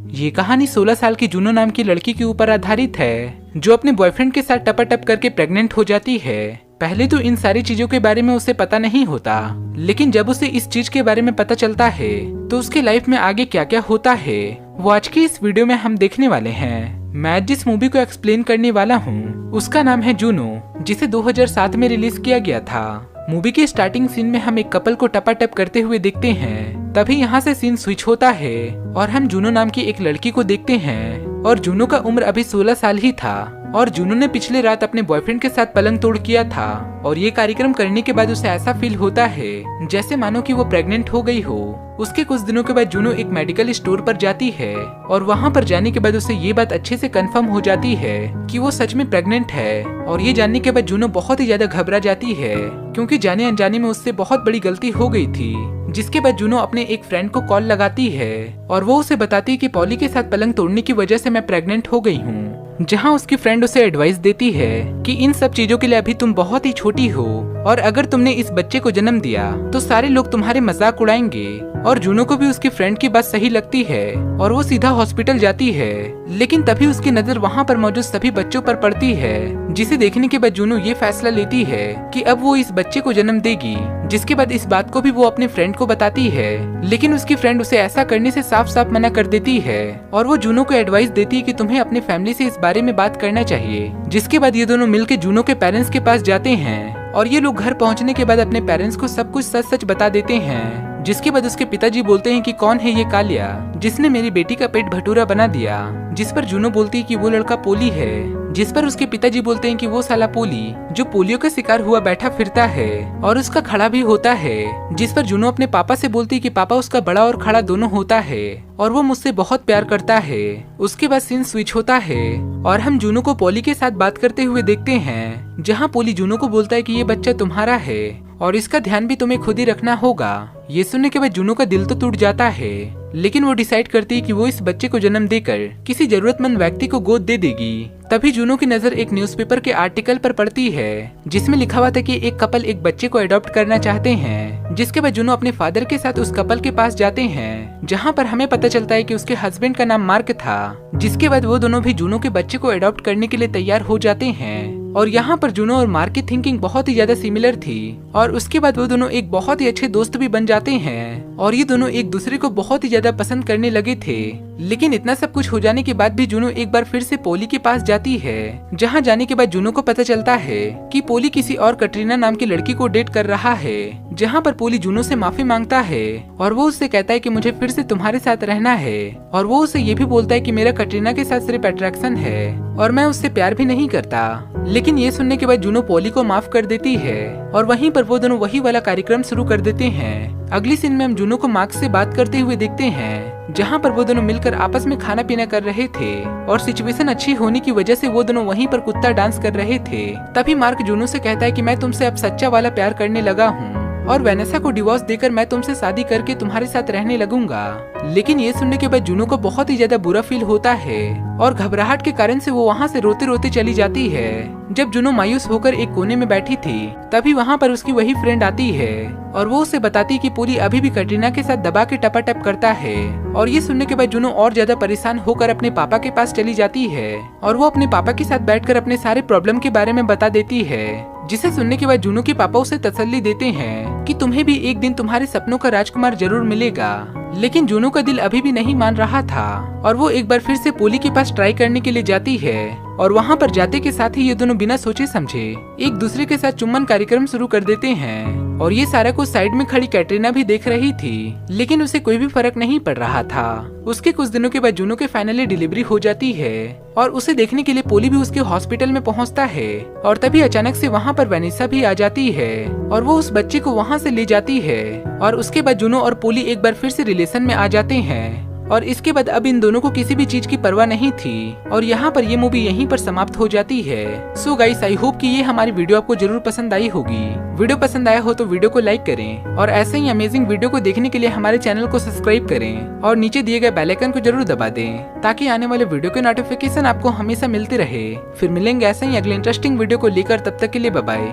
ये कहानी 16 साल की जूनो नाम की लड़की के ऊपर आधारित है, जो अपने बॉयफ्रेंड के साथ टपाटप करके प्रेग्नेंट हो जाती है। पहले तो इन सारी चीजों के बारे में उसे पता नहीं होता, लेकिन जब उसे इस चीज के बारे में पता चलता है तो उसके लाइफ में आगे क्या क्या होता है वो आज की इस वीडियो में हम देखने वाले हैं। मैं आज जिस मूवी को एक्सप्लेन करने वाला हूँ उसका नाम है जूनो, जिसे 2007 में रिलीज किया गया था। मूवी के स्टार्टिंग सीन में हम एक कपल को टपाटप करते हुए देखते हैं। तभी यहाँ से सीन स्विच होता है और हम जूनो नाम की एक लड़की को देखते हैं और जूनो का उम्र अभी 16 साल ही था और जूनो ने पिछले रात अपने बॉयफ्रेंड के साथ पलंग तोड़ किया था और ये कार्यक्रम करने के बाद उसे ऐसा फील होता है जैसे मानो कि वो प्रेग्नेंट हो गई हो। उसके कुछ दिनों के बाद जूनो एक मेडिकल स्टोर पर जाती है और वहाँ पर जाने के बाद उसे ये बात अच्छे से कंफर्म हो जाती है कि वो सच में प्रेग्नेंट है। और ये जानने के बाद जूनो बहुत ही ज्यादा घबरा जाती है क्योंकि जाने अनजाने में उससे बहुत बड़ी गलती हो गई थी। जिसके बाद जूनो अपने एक फ्रेंड को कॉल लगाती है और वो उसे बताती है कि पॉली के साथ पलंग तोड़ने की वजह से मैं प्रेग्नेंट हो गई हूँ। जहाँ उसकी फ्रेंड उसे एडवाइस देती है कि इन सब चीजों के लिए अभी तुम बहुत ही छोटी हो और अगर तुमने इस बच्चे को जन्म दिया तो सारे लोग तुम्हारे मजाक उड़ाएंगे। और जूनो को भी उसकी फ्रेंड की बात सही लगती है और वो सीधा हॉस्पिटल जाती है, लेकिन तभी उसकी नजर वहाँ पर मौजूद सभी बच्चों पर पड़ती है, जिसे देखने के बाद जूनो ये फैसला लेती है कि अब वो इस बच्चे को जन्म देगी। जिसके बाद इस बात को भी वो अपने फ्रेंड को बताती है, लेकिन उसकी फ्रेंड उसे ऐसा करने से साफ साफ मना कर देती है और वो जूनो को एडवाइस देती है कि तुम्हें अपनी फैमिली से इस बारे में बात करना चाहिए। जिसके बाद ये दोनों मिलकर जूनो के पेरेंट्स के पास जाते हैं और ये लोग घर पहुंचने के बाद अपने पेरेंट्स को सब कुछ सच सच बता देते हैं। जिसके बाद उसके पिताजी बोलते हैं कि कौन है ये कालिया जिसने मेरी बेटी का पेट भटूरा बना दिया। जिस पर जूनो बोलती है कि वो लड़का पोली है। जिस पर उसके पिताजी बोलते हैं कि वो साला पोली जो पोलियो का शिकार हुआ बैठा फिरता है और उसका खड़ा भी होता है। जिस पर जूनो अपने पापा से बोलती है कि पापा उसका बड़ा और खड़ा दोनों होता है और वो मुझसे बहुत प्यार करता है। उसके बाद सीन स्विच होता है और हम जूनो को पोली के साथ बात करते हुए देखते हैं, जहाँ पोली जूनो को बोलता है कि ये बच्चा तुम्हारा है और इसका ध्यान भी तुम्हें खुद ही रखना होगा। ये सुनने के बाद जूनो का दिल तो टूट जाता है, लेकिन वो डिसाइड करती है कि वो इस बच्चे को जन्म देकर किसी जरूरतमंद व्यक्ति को गोद दे देगी। तभी जूनो की नजर एक न्यूज़पेपर के आर्टिकल पर पड़ती है जिसमें लिखा हुआ था कि एक कपल एक बच्चे को अडॉप्ट करना चाहते हैं। जिसके बाद जूनो अपने फादर के साथ उस कपल के पास जाते हैं, जहाँ पर हमें पता चलता है कि उसके हस्बैंड का नाम मार्क था। जिसके बाद वो दोनों भी जूनो के बच्चे को अडॉप्ट करने के लिए तैयार हो जाते हैं और यहाँ पर जूनो और मार्क की थिंकिंग बहुत ही ज्यादा सिमिलर थी और उसके बाद वो दोनों एक बहुत ही अच्छे दोस्त भी बन जाते हैं और ये दोनों एक दूसरे को बहुत ही ज्यादा पसंद करने लगे थे। लेकिन इतना सब कुछ हो जाने के बाद भी जूनो एक बार फिर से पोली के पास जाती है, जहाँ जाने के बाद जूनो को पता चलता है कि पोली किसी और कटरीना नाम की लड़की को डेट कर रहा है। जहाँ पर पोली जूनो से माफी मांगता है और वो उससे कहता है कि मुझे फिर से तुम्हारे साथ रहना है और वो उसे ये भी बोलता है कि मेरा कटरीना के साथ सिर्फ अट्रैक्शन है और मैं उससे प्यार भी नहीं करता। लेकिन ये सुनने के बाद जूनो पोली को माफ कर देती है और वहीं पर वो दोनों वही वाला कार्यक्रम शुरू कर देते हैं। अगली सीन में हम जूनो को मार्क से बात करते हुए देखते हैं, जहाँ पर वो दोनों मिलकर आपस में खाना पीना कर रहे थे और सिचुएशन अच्छी होने की वजह से वो दोनों वहीं पर कुत्ता डांस कर रहे थे। तभी मार्क जूनो से कहता है कि मैं तुमसे अब सच्चा वाला प्यार करने लगा हूँ और वेनेसा को डिवोर्स देकर मैं तुमसे शादी करके तुम्हारे साथ रहने लगूंगा। लेकिन ये सुनने के बाद जूनो को बहुत ही ज्यादा बुरा फील होता है और घबराहट के कारण से वो वहाँ से रोते रोते चली जाती है। जब जूनो मायूस होकर एक कोने में बैठी थी तभी वहाँ पर उसकी वही फ्रेंड आती है और वो उसे बताती है कि पोली अभी भी कटरीना के साथ दबा के टपाटप करता है। और ये सुनने के बाद जूनो और ज्यादा परेशान होकर अपने पापा के पास चली जाती है और वो अपने पापा के साथ बैठकर अपने सारे प्रॉब्लम के बारे में बता देती है। जिसे सुनने के बाद जूनो के पापा उसे तसल्ली देते हैं कि तुम्हें भी एक दिन तुम्हारे सपनों का राजकुमार जरूर मिलेगा। लेकिन जूनो का दिल अभी भी नहीं मान रहा था और वो एक बार फिर से पोली के पास ट्राई करने के लिए जाती है और वहाँ पर जाते के साथ ही ये दोनों बिना सोचे समझे एक दूसरे के साथ चुम्बन कार्यक्रम शुरू कर देते हैं। और ये सारा कुछ साइड में खड़ी कैटरीना भी देख रही थी, लेकिन उसे कोई भी फर्क नहीं पड़ रहा था। उसके कुछ दिनों के बाद जूनो के फाइनली डिलीवरी हो जाती है और उसे देखने के लिए पोली भी उसके हॉस्पिटल में पहुंचता है और तभी अचानक से वहां पर वेनेसा भी आ जाती है और वो उस बच्चे को वहां से ले जाती है और उसके बाद जूनो और पोली एक बार फिर से रिलेशन में आ जाते हैं। और इसके बाद अब इन दोनों को किसी भी चीज की परवाह नहीं थी और यहाँ पर ये मूवी यहीं पर समाप्त हो जाती है। सो गाइस, आई होप कि ये हमारी वीडियो आपको जरूर पसंद आई होगी। वीडियो पसंद आया हो तो वीडियो को लाइक करें और ऐसे ही अमेजिंग वीडियो को देखने के लिए हमारे चैनल को सब्सक्राइब करें और नीचे दिए गए बेल आइकन को जरूर दबा दें ताकि आने वाले वीडियो के नोटिफिकेशन आपको हमेशा मिलते रहे। फिर मिलेंगे ऐसे ही अगले इंटरेस्टिंग वीडियो को लेकर, तब तक के लिए बाय बाय।